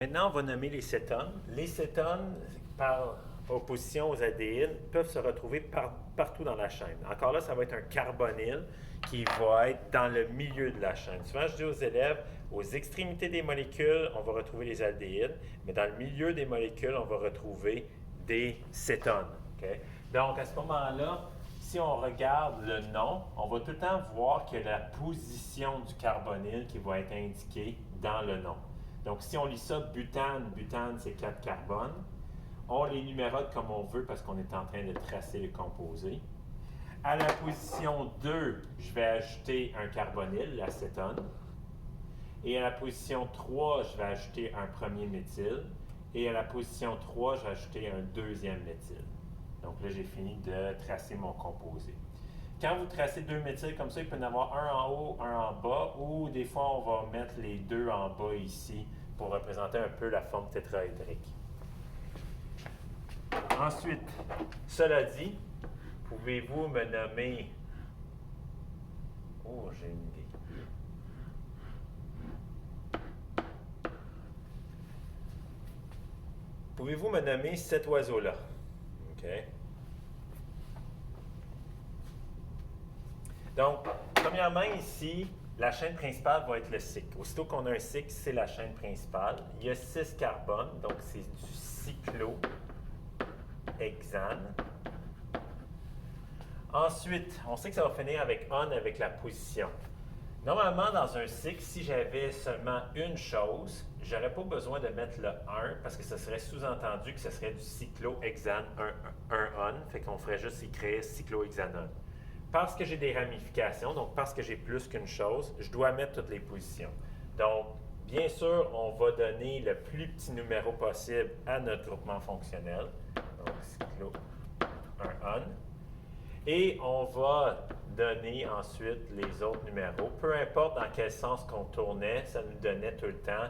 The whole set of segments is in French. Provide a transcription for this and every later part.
Maintenant, on va nommer les cétones. Les cétones, par opposition aux aldéhydes, peuvent se retrouver partout dans la chaîne. Encore là, ça va être un carbonyle qui va être dans le milieu de la chaîne. Souvent, je dis aux élèves, aux extrémités des molécules, on va retrouver les aldéhydes, mais dans le milieu des molécules, on va retrouver des cétones. Okay? Donc, à ce moment-là, si on regarde le nom, on va tout le temps voir que la position du carbonyle qui va être indiquée dans le nom. Donc, si on lit ça, butane, butane, c'est 4 carbones. On les numérote comme on veut parce qu'on est en train de tracer le composé. À la position 2, je vais ajouter un carbonyle, l'acétone. Et à la position 3, je vais ajouter un premier méthyle. Et à la position 3, je vais ajouter un deuxième méthyle. Donc là, j'ai fini de tracer mon composé. Quand vous tracez deux méthyles comme ça, il peut y en avoir un en haut, un en bas, ou des fois, on va mettre les deux en bas ici pour représenter un peu la forme tétraédrique. Ensuite, cela dit, pouvez-vous me nommer... Oh, j'ai une idée. Pouvez-vous me nommer cet oiseau-là? OK. Donc, premièrement, ici, la chaîne principale va être le cycle. Aussitôt qu'on a un cycle, c'est la chaîne principale. Il y a 6 carbones, donc c'est du cyclohexane. Ensuite, on sait que ça va finir avec on avec la position. Normalement, dans un cycle, si j'avais seulement une chose, je n'aurais pas besoin de mettre le 1 parce que ce serait sous-entendu que ce serait du cyclohexane 1 on, fait qu'on ferait juste écrire cyclohexanone. Parce que j'ai des ramifications, donc parce que j'ai plus qu'une chose, je dois mettre toutes les positions. Donc, bien sûr, on va donner le plus petit numéro possible à notre groupement fonctionnel. Donc, cyclo 1 on. Et on va donner ensuite les autres numéros. Peu importe dans quel sens qu'on tournait, ça nous donnait tout le temps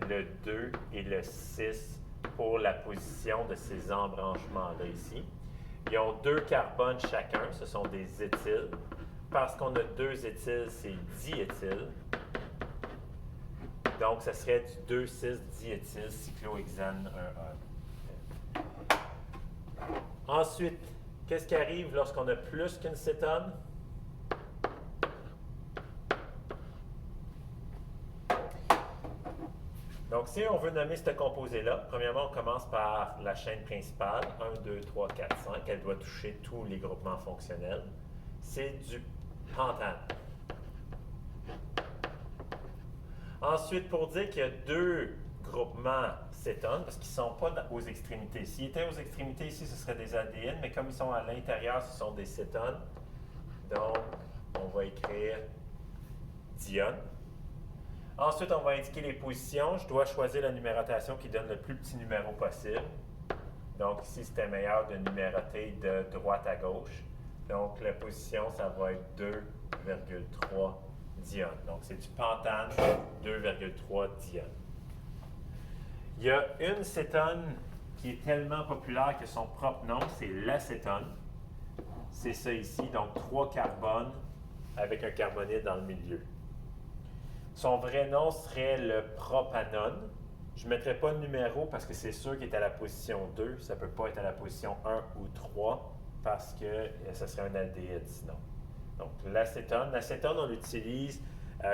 le 2 et le 6 pour la position de ces embranchements-là ici. Ils ont 2 carbones chacun, ce sont des éthyles. Parce qu'on a 2 éthyles, c'est diéthyl. Donc, ça serait du 2,6-diéthyl cyclohexane 1 on. Ensuite, qu'est-ce qui arrive lorsqu'on a plus qu'une cétone? Donc, si on veut nommer ce composé-là, premièrement, on commence par la chaîne principale, 1, 2, 3, 4, 5. Elle doit toucher tous les groupements fonctionnels. C'est du pentane. Ensuite, pour dire qu'il y a 2 groupements cétones, parce qu'ils ne sont pas aux extrémités. S'ils étaient aux extrémités ici, ce serait des aldéhydes, mais comme ils sont à l'intérieur, ce sont des cétones. Donc, on va écrire dione. Ensuite, on va indiquer les positions. Je dois choisir la numérotation qui donne le plus petit numéro possible. Donc, ici, c'était meilleur de numéroter de droite à gauche. Donc, la position, ça va être 2,3 dione. Donc, c'est du pentane 2,3 dione. Il y a une cétone qui est tellement populaire que son propre nom, c'est l'acétone. C'est ça ici, donc 3 carbones avec un carbonyle dans le milieu. Son vrai nom serait le propanone. Je ne mettrai pas de numéro parce que c'est sûr qu'il est à la position 2. Ça ne peut pas être à la position 1 ou 3 parce que ce serait un aldéhyde sinon. Donc, l'acétone. L'acétone, on l'utilise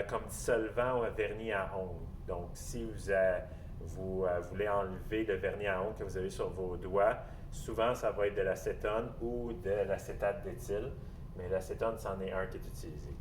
comme dissolvant ou vernis à ongles. Donc, si vous voulez enlever le vernis à ongles que vous avez sur vos doigts, souvent, ça va être de l'acétone ou de l'acétate d'éthyle. Mais l'acétone, c'en est un qui est utilisé.